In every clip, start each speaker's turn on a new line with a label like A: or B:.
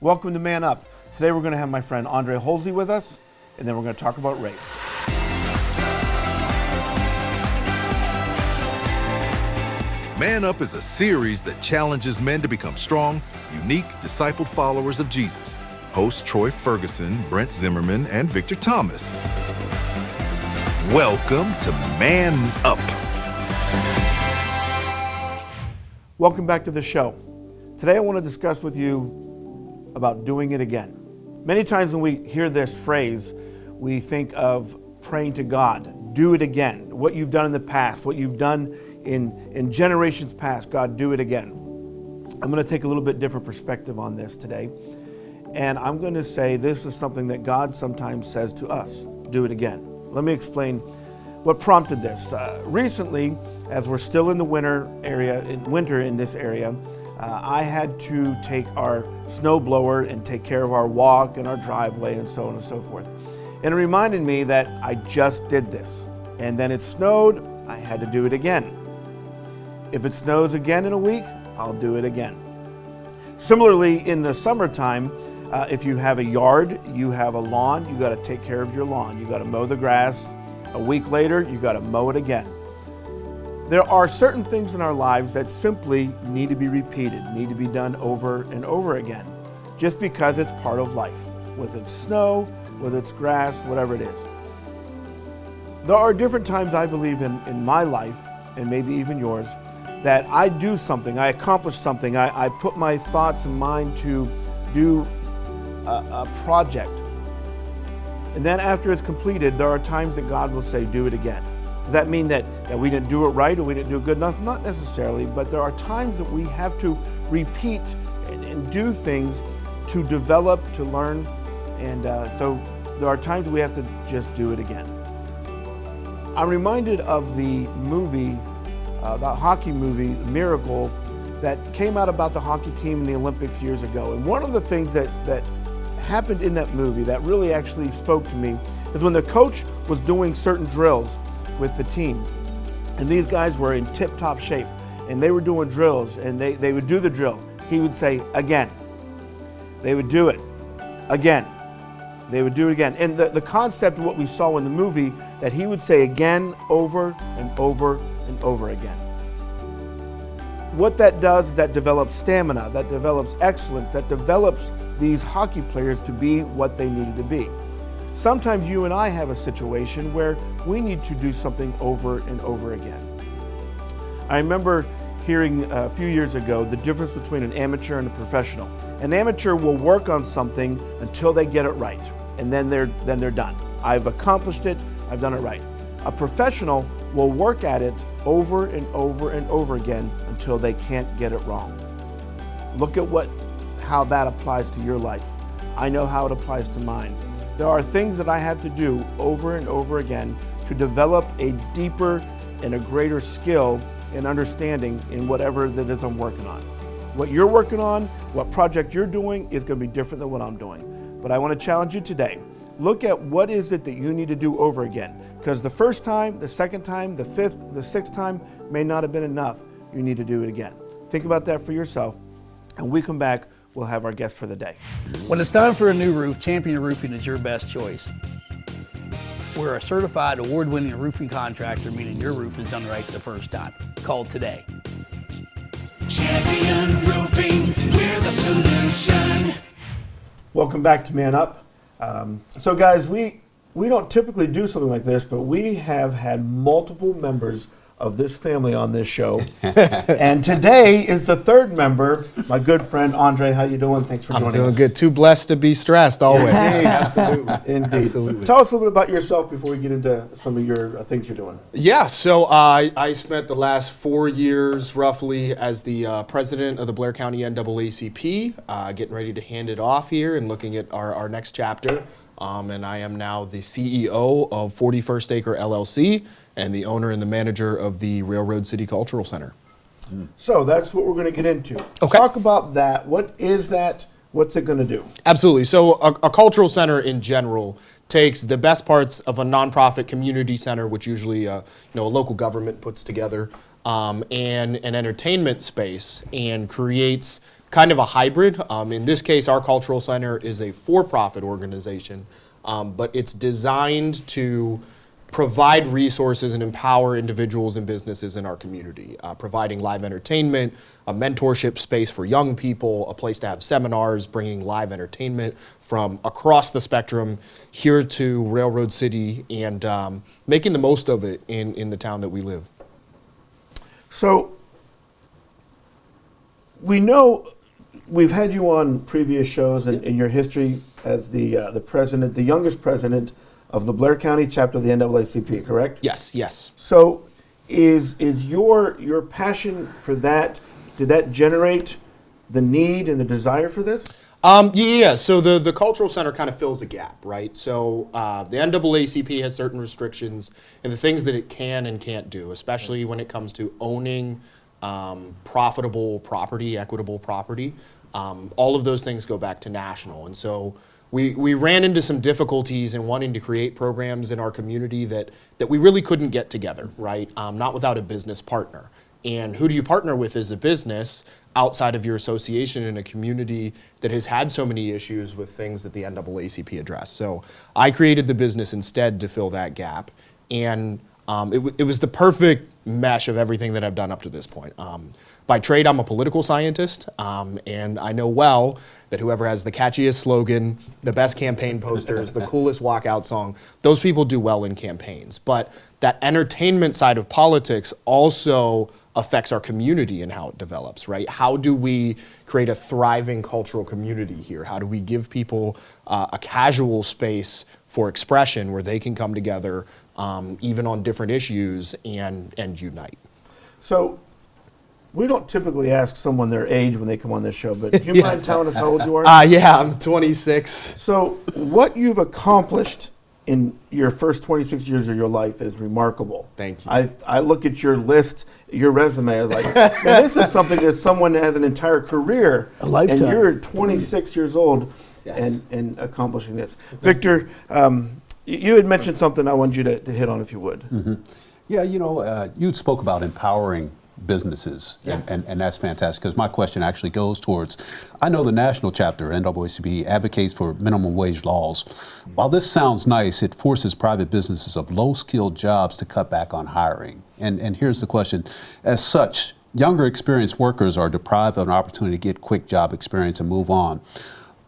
A: Welcome to Man Up. Today we're going to have my friend Andrae Holsey with us, and then we're going to talk about race.
B: Man Up is a series that challenges men to become strong, unique, discipled followers of Jesus. Hosts Troy Ferguson, Brent Zimmerman, and Victor Thomas. Welcome to Man Up.
A: Welcome back to the show. Today I want to discuss with you about doing it again. Many times when we hear this phrase, we think of praying to God, do it again. What you've done in the past, what you've done in generations past, God, do it again. I'm going to take a little bit different perspective on this today. And I'm going to say this is something that God sometimes says to us, do it again. Let me explain what prompted this. Recently, as we're still in the winter in this area, I had to take our snow blower and take care of our walk and our driveway and so on and so forth. And it reminded me that I just did this. And then it snowed, I had to do it again. If it snows again in a week, I'll do it again. Similarly, in the summertime, if you have a yard, you have a lawn, you got to take care of your lawn. You got to mow the grass. A week later, you got to mow it again. There are certain things in our lives that simply need to be repeated, need to be done over and over again, just because it's part of life, whether it's snow, whether it's grass, whatever it is. There are different times I believe in my life, and maybe even yours, that I do something, I accomplish something, I put my thoughts and mind to do a project. And then after it's completed, there are times that God will say, do it again. Does that mean that we didn't do it right or we didn't do it good enough? Not necessarily, but there are times that we have to repeat and do things to develop, to learn. And so there are times we have to just do it again. I'm reminded of the movie, the hockey movie, Miracle, that came out about the hockey team in the Olympics years ago. And one of the things that happened in that movie that really actually spoke to me is when the coach was doing certain drills with the team. And these guys were in tip-top shape, and they were doing drills, and they would do the drill. He would say, again. They would do it, again. They would do it again. And the concept of what we saw in the movie, that he would say again, over and over and over again. What that does is that develops stamina, that develops excellence, that develops these hockey players to be what they needed to be. Sometimes you and I have a situation where we need to do something over and over again. I remember hearing a few years ago the difference between an amateur and a professional. An amateur will work on something until they get it right, and then they're done. I've accomplished it, I've done it right. A professional will work at it over and over and over again until they can't get it wrong. Look at how that applies to your life. I know how it applies to mine. There are things that I have to do over and over again to develop a deeper and a greater skill and understanding in whatever that is I'm working on. What you're working on, what project you're doing is going to be different than what I'm doing. But I want to challenge you today. Look at what is it that you need to do over again. Because the first time, the second time, the fifth, the sixth time may not have been enough. You need to do it again. Think about that for yourself. And when we come back, we'll have our guest for the day.
C: When it's time for a new roof, Champion Roofing is your best choice. We're a certified award-winning roofing contractor, meaning your roof is done right the first time. Call today.
D: Champion Roofing, we're the solution.
A: Welcome back to Man Up. So guys, we don't typically do something like this, but we have had multiple members of this family on this show. And today is the third member, my good friend Andrae. How you doing? Thanks for joining us.
E: I'm doing good. Too blessed to be stressed always.
A: Indeed, absolutely. Indeed.
E: Absolutely.
A: Tell us a little bit about yourself before we get into some of your things you're doing.
E: Yeah, so I spent the last 4 years roughly as the president of the Blair County NAACP, getting ready to hand it off here and looking at our next chapter. And I am now the CEO of 41st Acre LLC and the owner and the manager of the Railroad City Cultural Center.
A: So that's what we're going to get into.
E: Okay.
A: Talk about that. What is that? What's it going to do?
E: Absolutely. So a cultural center in general takes the best parts of a nonprofit community center, which usually a local government puts together, and an entertainment space, and creates kind of a hybrid. In this case, our cultural center is a for-profit organization, but it's designed to provide resources and empower individuals and businesses in our community, providing live entertainment, a mentorship space for young people, a place to have seminars, bringing live entertainment from across the spectrum here to Railroad City, and making the most of it in the town that we live.
A: So we know we've had you on previous shows in your history as the president, the youngest president of the Blair County chapter of the NAACP, correct?
E: Yes, yes.
A: So is your passion for that, did that generate the need and the desire for this?
E: Yeah, so the cultural center kind of fills a gap, right? So the NAACP has certain restrictions and the things that it can and can't do, especially when it comes to owning profitable property, equitable property. All of those things go back to national. And so we ran into some difficulties in wanting to create programs in our community that we really couldn't get together, right? Not without a business partner. And who do you partner with as a business outside of your association in a community that has had so many issues with things that the NAACP address? So I created the business instead to fill that gap. And it was the perfect mesh of everything that I've done up to this point. By trade, I'm a political scientist, and I know well that whoever has the catchiest slogan, the best campaign posters, the coolest walkout song, those people do well in campaigns. But that entertainment side of politics also affects our community and how it develops, right? How do we create a thriving cultural community here? How do we give people a casual space for expression where they can come together, even on different issues, and unite?
A: So we don't typically ask someone their age when they come on this show, but do you mind telling us how old you are?
E: Yeah, I'm 26.
A: So what you've accomplished in your first 26 years of your life is remarkable.
E: Thank you.
A: I look at your list, your resume, I was like, man, this is something that someone has an entire career.
C: A lifetime.
A: And you're 26 years old
E: Yes.
A: and accomplishing this. Victor, you had mentioned something I want you to hit on if you would.
F: Mm-hmm. Yeah, you spoke about empowering businesses,
E: Yeah.
F: and that's fantastic, because my question actually goes towards, I know the national chapter, NAACP, advocates for minimum wage laws. While this sounds nice, it forces private businesses of low-skilled jobs to cut back on hiring. And here's the question. As such, younger experienced workers are deprived of an opportunity to get quick job experience and move on.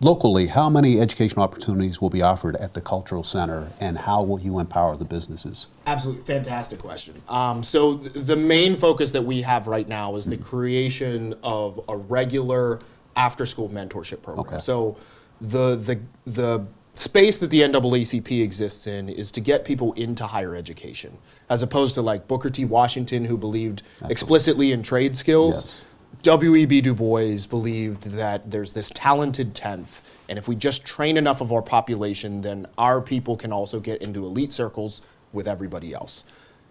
F: Locally, how many educational opportunities will be offered at the Cultural Center, and how will you empower the businesses?
E: Absolutely, fantastic question. So the main focus that we have right now is the creation of a regular after-school mentorship program.
F: Okay.
E: So the space that the NAACP exists in is to get people into higher education, as opposed to like Booker T. Washington, who believed explicitly in trade skills.
F: Yes.
E: W.E.B. Du Bois believed that there's this talented 10th, and if we just train enough of our population, then our people can also get into elite circles with everybody else.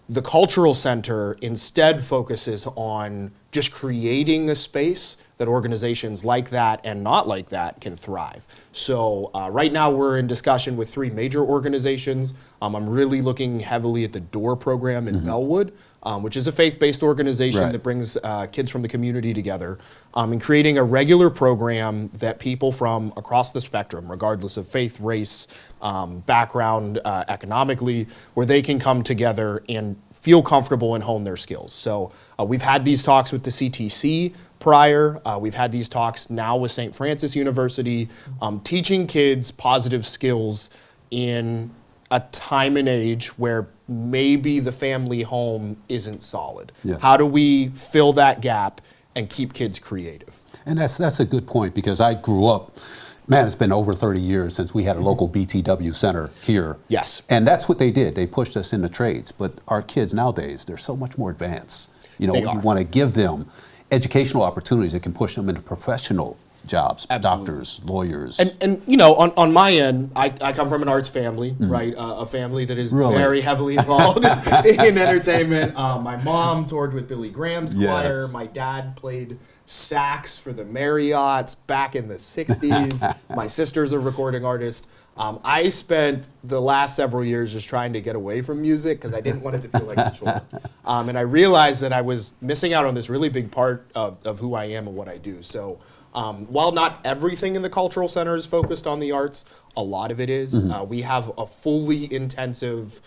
E: The Cultural Center instead focuses on just creating a space that organizations like that and not like that can thrive. So right now we're in discussion with 3 major organizations. I'm really looking heavily at the DOOR program in Bellwood, which is a faith-based organization
F: Right.
E: that brings kids from the community together, and creating a regular program that people from across the spectrum, regardless of faith, race, background, economically, where they can come together and feel comfortable and hone their skills. So we've had these talks with the CTC prior. We've had these talks now with St. Francis University, teaching kids positive skills in a time and age where maybe the family home isn't solid.
F: Yes.
E: How do we fill that gap and keep kids creative?
F: And that's a good point, because I grew up, man, it's been over 30 years since we had a local BTW center here.
E: Yes.
F: And that's what they did. They pushed us into trades. But our kids nowadays, they're so much more advanced.
E: They
F: You
E: are.
F: want to give them educational opportunities that can push them into professional jobs,
E: Absolutely.
F: doctors, lawyers.
E: And on my end, I come from an arts family, right? A family that is
F: Really?
E: very heavily involved in entertainment. My mom toured with Billy Graham's choir.
F: Yes.
E: My dad played sax for the Marriotts back in the 60s. My sister's a recording artist. I spent the last several years just trying to get away from music because I didn't want it to feel like a chore. And I realized that I was missing out on this really big part of who I am and what I do. So While not everything in the cultural center is focused on the arts, a lot of it is. We have a fully intensive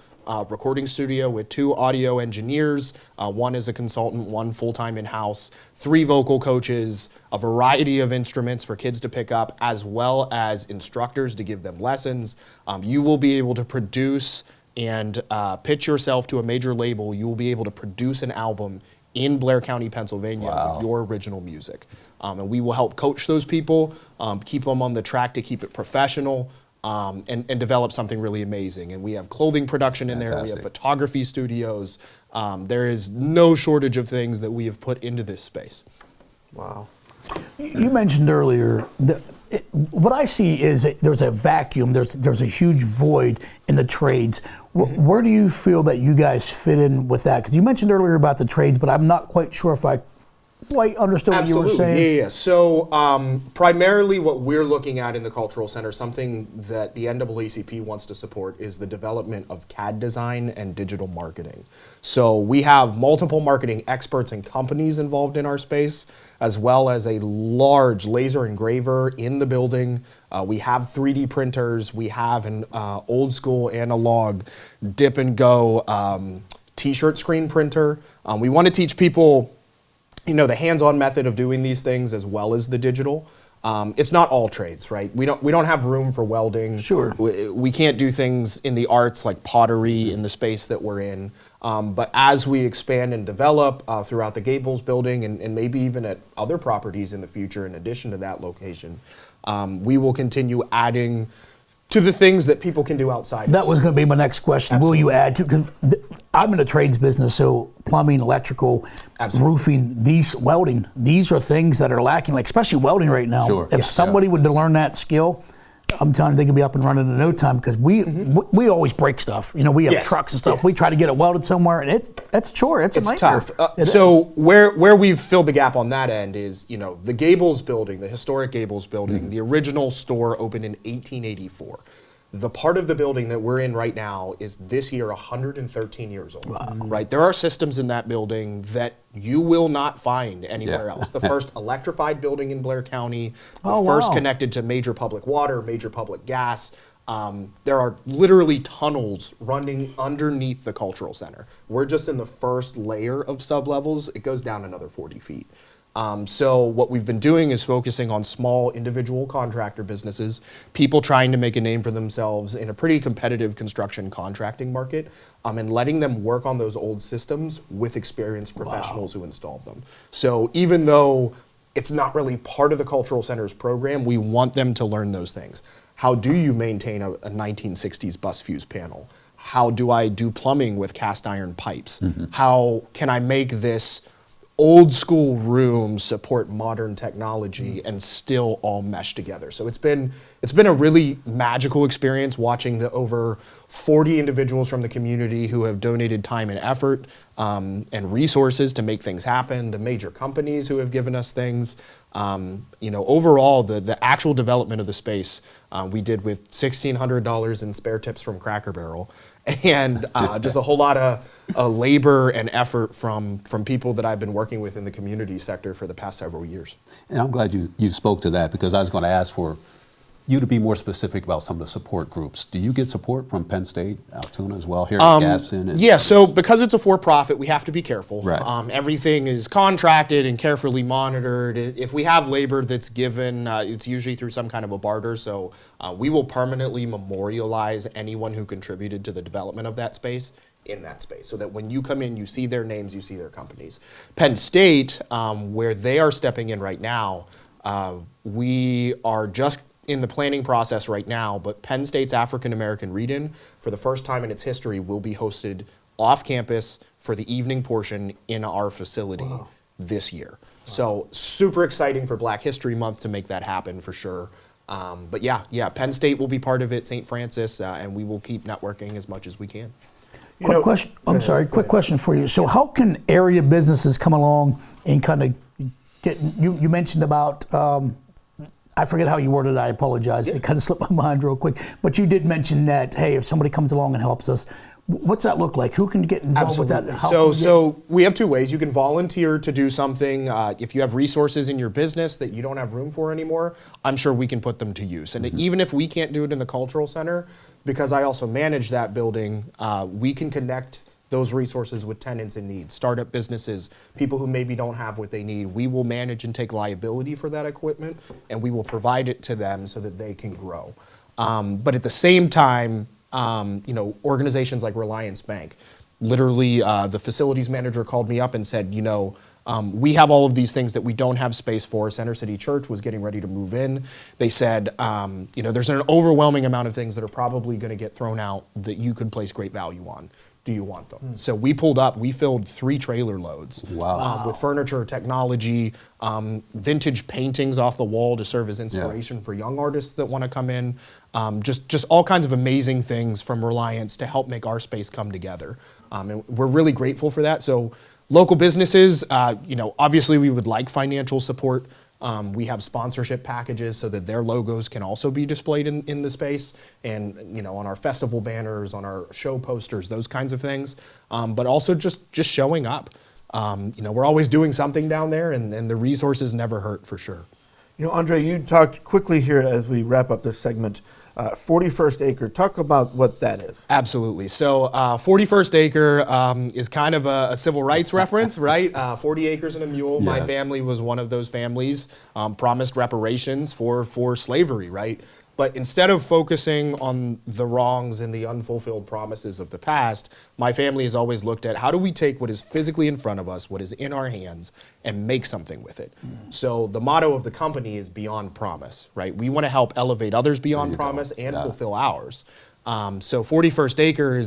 E: recording studio with 2 audio engineers, one is a consultant, 1 full-time in-house, 3 vocal coaches, a variety of instruments for kids to pick up, as well as instructors to give them lessons. You will be able to produce and pitch yourself to a major label. You will be able to produce an album in Blair County, Pennsylvania with your original music. And we will help coach those people, keep them on the track to keep it professional, and develop something really amazing. And we have clothing production in there, we have photography studios. There is no shortage of things that we have put into this space.
A: Wow.
C: You mentioned earlier, what I see is there's a vacuum, there's a huge void in the trades. Where do you feel that you guys fit in with that? Because you mentioned earlier about the trades, but I'm not quite sure if I quite understood what you were saying.
E: Yeah. So primarily what we're looking at in the Cultural Center, something that the NAACP wants to support, is the development of CAD design and digital marketing. So we have multiple marketing experts and companies involved in our space, as well as a large laser engraver in the building. We have 3D printers. We have an old school analog dip and go t-shirt screen printer. We want to teach people, you know, the hands-on method of doing these things as well as the digital. It's not all trades, right? We don't have room for welding.
C: Sure.
E: We can't do things in the arts like pottery in the space that we're in. But as we expand and develop throughout the Gables building and maybe even at other properties in the future in addition to that location, we will continue adding to the things that people can do outside.
C: That was going to be my next question.
E: Absolutely.
C: Will you add to, because I'm in the trades business, so plumbing, electrical, roofing, welding, these are things that are lacking, like especially welding right now.
F: Sure.
C: If somebody would learn that skill, I'm telling you, they could be up and running in no time, because we always break stuff. You know, we have trucks and stuff. We try to get it welded somewhere, and it's a chore. It's a nightmare.
E: Tough. So where we've filled the gap on that end is, you know, the Gables building, the historic Gables building, the original store opened in 1884. The part of the building that we're in right now is this year 113 years old. Wow. Right? There are systems in that building that you will not find anywhere else. The first electrified building in Blair County, the first connected to major public water, major public gas. There are literally tunnels running underneath the Cultural Center. We're just in the first layer of sublevels. It goes down another 40 feet. So what we've been doing is focusing on small individual contractor businesses, people trying to make a name for themselves in a pretty competitive construction contracting market, and letting them work on those old systems with experienced professionals who installed them. So even though it's not really part of the Cultural Center's program, we want them to learn those things. How do you maintain a 1960s bus fuse panel? How do I do plumbing with cast iron pipes? How can I make this old school room support modern technology and still all mesh together? So it's been a really magical experience watching the over 40 individuals from the community who have donated time and effort and resources to make things happen, the major companies who have given us things. You know, overall, the actual development of the space we did with $1,600 in spare tips from Cracker Barrel, and just a whole lot of labor and effort from people that I've been working with in the community sector for the past several years.
F: And I'm glad you spoke to that, because I was going to ask for you to be more specific about some of the support groups. Do you get support from Penn State, Altoona as well, here at Gaston?
E: Yeah, so because it's a for-profit, we have to be careful.
F: Right.
E: Everything is contracted and carefully monitored. If we have labor that's given, it's usually through some kind of a barter, so we will permanently memorialize anyone who contributed to the development of that space in that space, so that when you come in, you see their names, you see their companies. Penn State, where they are stepping in right now, we are just in the planning process right now, but Penn State's African American Read-In, for the first time in its history, will be hosted off campus for the evening portion in our facility this year. So super exciting for Black History Month to make that happen for sure. But yeah, Penn State will be part of it, St. Francis, and we will keep networking as much as we can.
C: Quick question. I'm sorry. Quick question for you. So how can area businesses come along and kind of get? You mentioned about. I forget how you worded it. I apologize. It kind of slipped my mind real quick. But you did mention that, hey, if somebody comes along and helps us, What's that look like? Who can get involved with that?
E: So we have two ways. You can volunteer to do something. If you have resources in your business that you don't have room for anymore, I'm sure we can put them to use. And even if we can't do it in the cultural center, because I also manage that building, we can connect those resources with tenants in need, startup businesses, people who maybe don't have what they need. We will manage and take liability for that equipment, and we will provide it to them so that they can grow. But at the same time, organizations like Reliance Bank, literally the facilities manager called me up and said, we have all of these things that we don't have space for. Center City Church was getting ready to move in. They said, there's an overwhelming amount of things that are probably going to get thrown out that you could place great value on. Do you want them? So we pulled up, we filled 3 trailer loads with furniture, technology, vintage paintings off the wall to serve as inspiration for young artists that want to come in. Just all kinds of amazing things from Reliance to help make our space come together. And we're really grateful for that. So local businesses, obviously we would like financial support. We have sponsorship packages so that their logos can also be displayed in the space and, on our festival banners, on our show posters, those kinds of things. But also just showing up. We're always doing something down there and the resources never hurt for sure.
A: Andrae, you talked quickly here as we wrap up this segment. 41st Acre, talk about what that is.
E: Absolutely. So 41st Acre is kind of a civil rights reference, right? 40 acres and a mule. Yes. My family was one of those families promised reparations for slavery, right? But instead of focusing on the wrongs and the unfulfilled promises of the past, my family has always looked at how do we take what is physically in front of us, what is in our hands, and make something with it. So the motto of the company is beyond promise, right? We want to help elevate others beyond promise and fulfill ours. So 41st Acre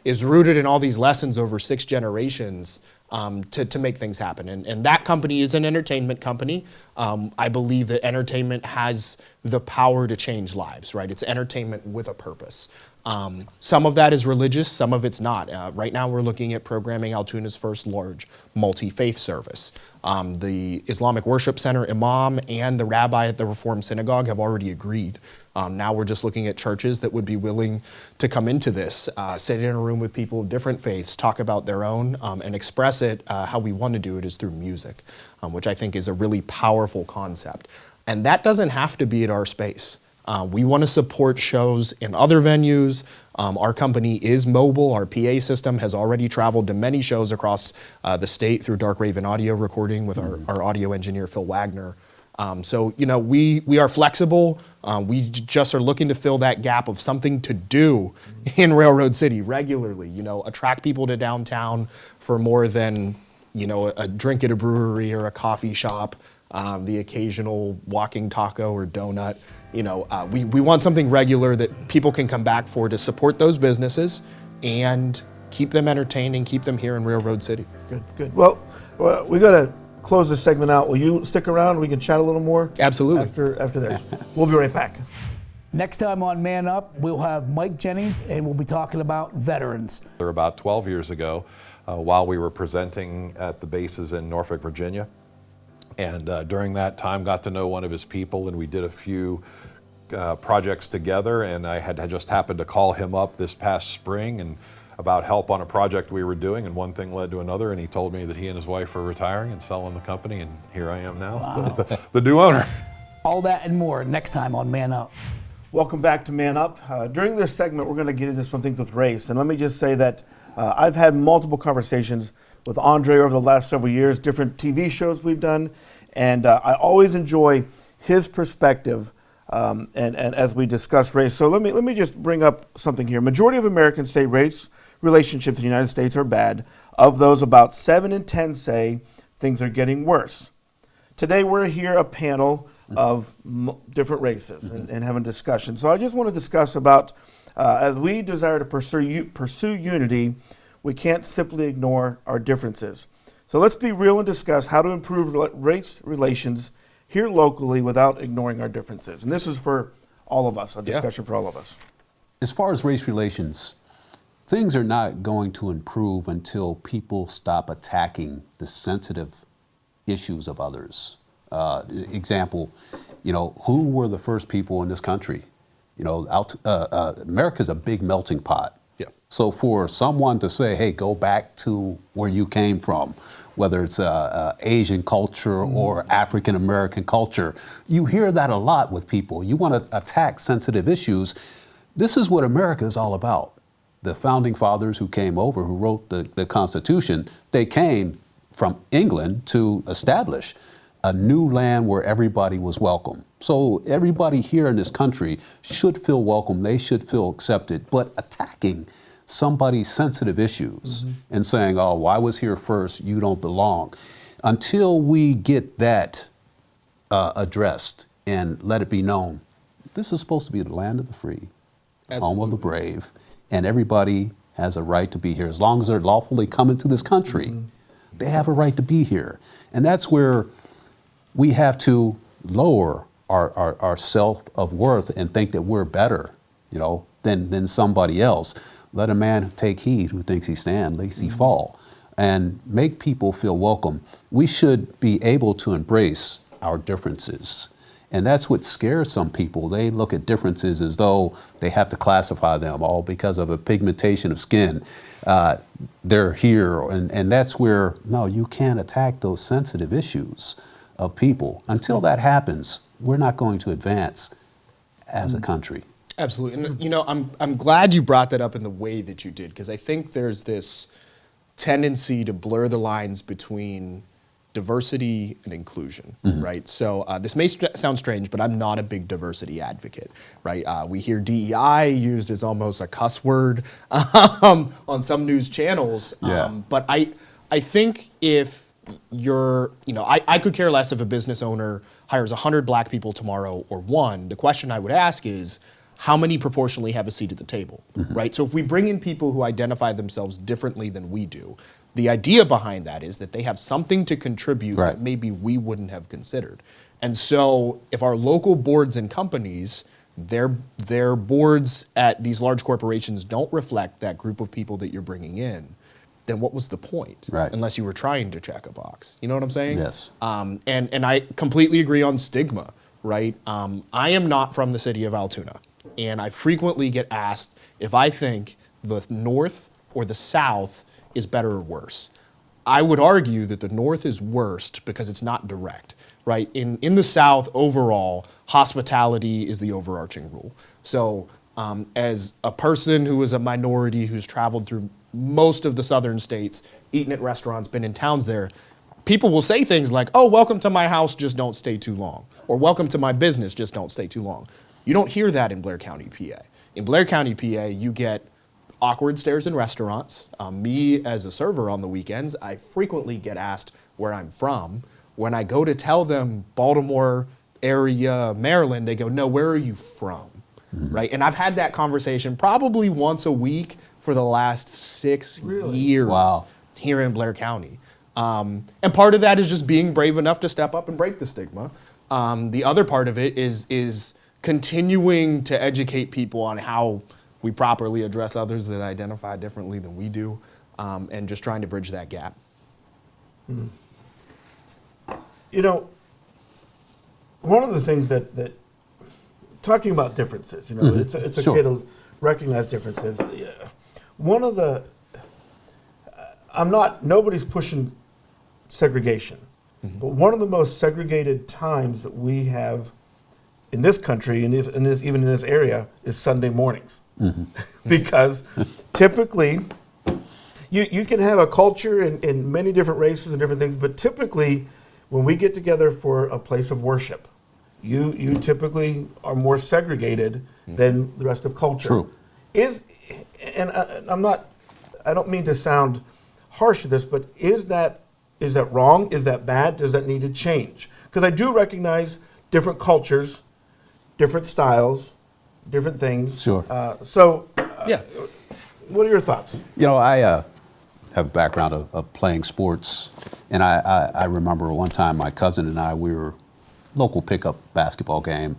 E: is rooted in all these lessons over 6 generations to make things happen. And that company is an entertainment company. I believe that entertainment has the power to change lives, right? It's entertainment with a purpose. Some of that is religious, some of it's not. Right now we're looking at programming Altoona's first large multi-faith service. The Islamic Worship Center imam and the rabbi at the Reform Synagogue have already agreed. Now we're just looking at churches that would be willing to come into this, sit in a room with people of different faiths, talk about their own, and express it how we want to do it is through music, which I think is a really powerful concept. And that doesn't have to be at our space. We want to support shows in other venues. Our company is mobile. Our PA system has already traveled to many shows across the state through Dark Raven audio recording with our audio engineer, Phil Wagner. So, we are flexible. We just are looking to fill that gap of something to do in Railroad City regularly, attract people to downtown for more than, a drink at a brewery or a coffee shop, the occasional walking taco or donut. We want something regular that people can come back for to support those businesses and keep them entertained and keep them here in Railroad City.
A: Good. Well, we got to close this segment out. Will you stick around? We can chat a little more.
E: Absolutely.
A: After this, we'll be right back.
C: Next time on Man Up, we'll have Mike Jennings, and we'll be talking about veterans.
G: About 12 years ago, while we were presenting at the bases in Norfolk, Virginia, and during that time got to know one of his people, and we did a few projects together, and I had just happened to call him up this past spring and about help on a project we were doing, and one thing led to another, and he told me that he and his wife were retiring and selling the company, and here I am now,
C: wow.
G: the new owner.
C: All that and more next time on Man Up.
A: Welcome back to Man Up. During this segment, we're going to get into some things with race, and let me just say that I've had multiple conversations with Andrae over the last several years, different TV shows we've done, and I always enjoy his perspective and as we discuss race. So let me just bring up something here. Majority of Americans say race relationships in the United States are bad. Of those, about 7 in 10 say things are getting worse. Today we're here a panel of different races and having a discussion. So I just want to discuss about as we desire to pursue unity, we can't simply ignore our differences. So let's be real and discuss how to improve race relations here locally without ignoring our differences. And this is for all of us, a discussion for all of us.
F: As far as race relations, things are not going to improve until people stop attacking the sensitive issues of others. Example, who were the first people in this country? America's a big melting pot.
E: Yeah.
F: So for someone to say, hey, go back to where you came from, whether it's Asian culture or African American culture, you hear that a lot with people. You want to attack sensitive issues. This is what America is all about. The founding fathers who came over, who wrote the Constitution, they came from England to establish a new land where everybody was welcome. So everybody here in this country should feel welcome. They should feel accepted. But attacking somebody's sensitive issues and saying, oh, I was here first, you don't belong. Until we get that addressed and let it be known, this is supposed to be the land of the free, home of the brave, and everybody has a right to be here. As long as they're lawfully coming to this country, they have a right to be here. And that's where we have to lower our self of worth and think that we're better, than somebody else. Let a man take heed who thinks he stand, lest he fall, and make people feel welcome. We should be able to embrace our differences. And that's what scares some people. They look at differences as though they have to classify them all because of a pigmentation of skin. They're here, and that's where, no, you can't attack those sensitive issues of people. Until that happens, we're not going to advance as a country.
E: Absolutely. And I'm glad you brought that up in the way that you did, because I think there's this tendency to blur the lines between diversity and inclusion, right? So this may sound strange, but I'm not a big diversity advocate, right? We hear DEI used as almost a cuss word on some news channels. But I think if you're, I could care less if a business owner hires 100 black people tomorrow or one. The question I would ask is, how many proportionally have a seat at the table, right? So if we bring in people who identify themselves differently than we do, the idea behind that is that they have something to contribute that maybe we wouldn't have considered. And so if our local boards and companies, their boards at these large corporations don't reflect that group of people that you're bringing in, then what was the point?
F: Right.
E: Unless you were trying to check a box. You know what I'm saying?
F: Yes.
E: And I completely agree on stigma, right? I am not from the city of Altoona. And I frequently get asked if I think the North or the South is better or worse. I would argue that the North is worst because it's not direct, right? In the South, overall, hospitality is the overarching rule. So as a person who is a minority who's traveled through most of the southern states, eaten at restaurants, been in towns there, people will say things like, oh, welcome to my house, just don't stay too long. Or welcome to my business, just don't stay too long. You don't hear that in Blair County, PA. In Blair County, PA, you get awkward stares in restaurants. Me, as a server on the weekends, I frequently get asked where I'm from. When I go to tell them Baltimore area, Maryland, they go, no, where are you from? Right? And I've had that conversation probably once a week for the last 6 years here in Blair County. And part of that is just being brave enough to step up and break the stigma. The other part of it is continuing to educate people on how we properly address others that identify differently than we do, and just trying to bridge that gap.
A: One of the things that talking about differences, it's okay to recognize differences. One of the, nobody's pushing segregation, but one of the most segregated times that we have in this country and even in this area is Sunday mornings. Because typically you can have a culture in many different races and different things, but typically when we get together for a place of worship, you typically are more segregated than the rest of culture.
F: True.
A: I don't mean to sound harsh to this, but is that wrong? Is that bad? Does that need to change? Because I do recognize different cultures, different styles, different things.
F: Sure.
A: What are your thoughts?
F: I have a background of playing sports, and I remember one time my cousin and I, we were local pickup basketball game,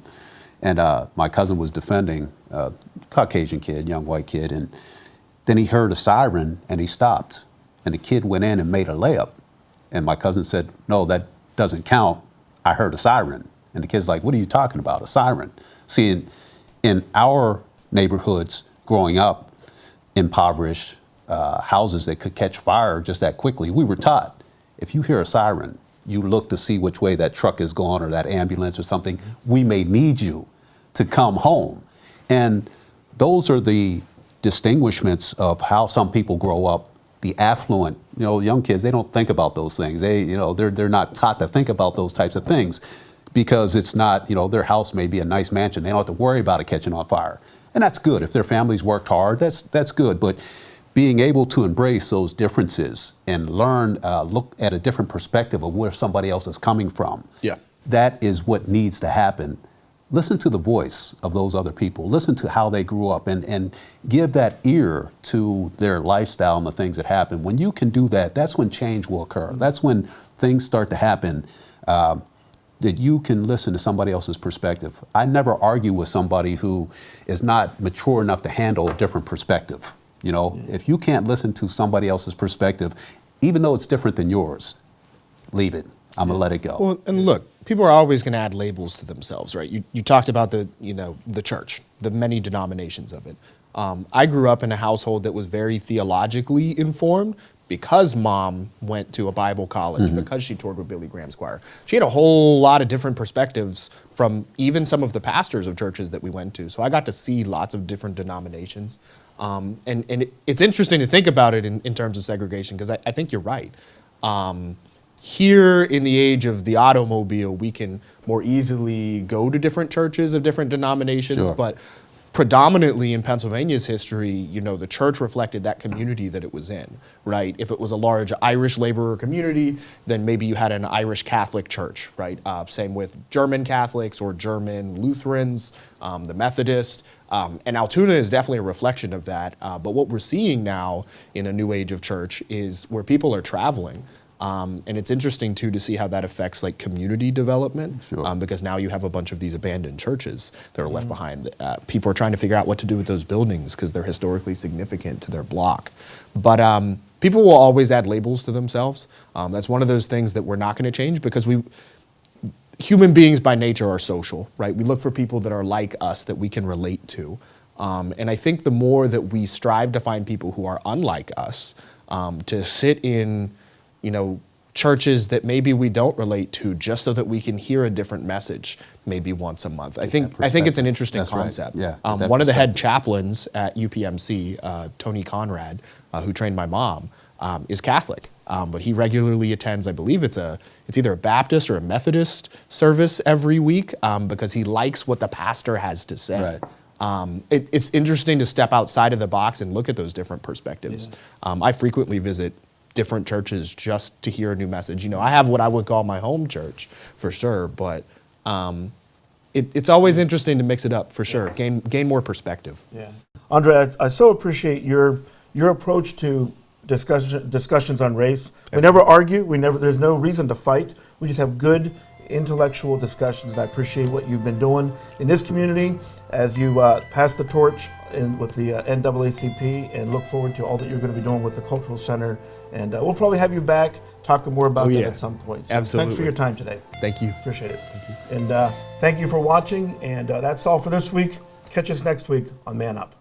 F: and my cousin was defending a Caucasian kid, young white kid, and then he heard a siren and he stopped, and the kid went in and made a layup, and my cousin said, no, that doesn't count. I heard a siren. And the kid's like, what are you talking about, a siren? See, in our neighborhoods growing up, impoverished houses that could catch fire just that quickly. We were taught, if you hear a siren, you look to see which way that truck is going or that ambulance or something. We may need you to come home. And those are the distinguishments of how some people grow up. The affluent, young kids, they don't think about those things. They're not taught to think about those types of things because it's not, their house may be a nice mansion. They don't have to worry about it catching on fire. And that's good. If their families worked hard, that's good. But being able to embrace those differences and learn, look at a different perspective of where somebody else is coming from.
E: Yeah.
F: That is what needs to happen. Listen to the voice of those other people. Listen to how they grew up and give that ear to their lifestyle and the things that happen. When you can do that, that's when change will occur. That's when things start to happen, that you can listen to somebody else's perspective. I never argue with somebody who is not mature enough to handle a different perspective. If you can't listen to somebody else's perspective, even though it's different than yours, leave it. I'm gonna let it go.
E: Well, and look, people are always going to add labels to themselves, right? You talked about the church, the many denominations of it. I grew up in a household that was very theologically informed because mom went to a Bible college, because she toured with Billy Graham's choir. She had a whole lot of different perspectives from even some of the pastors of churches that we went to. So I got to see lots of different denominations. It's interesting to think about it in terms of segregation, because I think you're right. Here in the age of the automobile, we can more easily go to different churches of different denominations,
F: Sure.
E: but predominantly in Pennsylvania's history, the church reflected that community that it was in, right? If it was a large Irish laborer community, then maybe you had an Irish Catholic church, right? Same with German Catholics or German Lutherans, the Methodist. And Altoona is definitely a reflection of that. But what we're seeing now in a new age of church is where people are traveling. And it's interesting too to see how that affects like community development,
F: Sure.
E: because now you have a bunch of these abandoned churches that are left behind. People are trying to figure out what to do with those buildings because they're historically significant to their block. But people will always add labels to themselves. That's one of those things that we're not going to change because human beings by nature are social, right? We look for people that are like us that we can relate to. And I think the more that we strive to find people who are unlike us, to sit in churches that maybe we don't relate to just so that we can hear a different message maybe once a month. I think it's an interesting
F: That's right.
E: concept.
F: Yeah,
E: One of the head chaplains at UPMC, Tony Conrad, who trained my mom, is Catholic. But he regularly attends, I believe it's either a Baptist or a Methodist service every week because he likes what the pastor has to say.
F: Right.
E: It's interesting to step outside of the box and look at those different perspectives. Yeah. I frequently visit different churches just to hear a new message. I have what I would call my home church for sure, but it's always interesting to mix it up for sure. Gain more perspective.
A: Yeah, Andrae, I so appreciate your approach to discussions on race. We never argue. There's no reason to fight. We just have good intellectual discussions. And I appreciate what you've been doing in this community as you pass the torch with the NAACP, and look forward to all that you're going to be doing with the Cultural Center. And we'll probably have you back talking more about that at some point. So
E: absolutely.
A: Thanks for your time today.
E: Thank you.
A: Appreciate it. Thank you. And thank you for watching. And that's all for this week. Catch us next week on Man Up.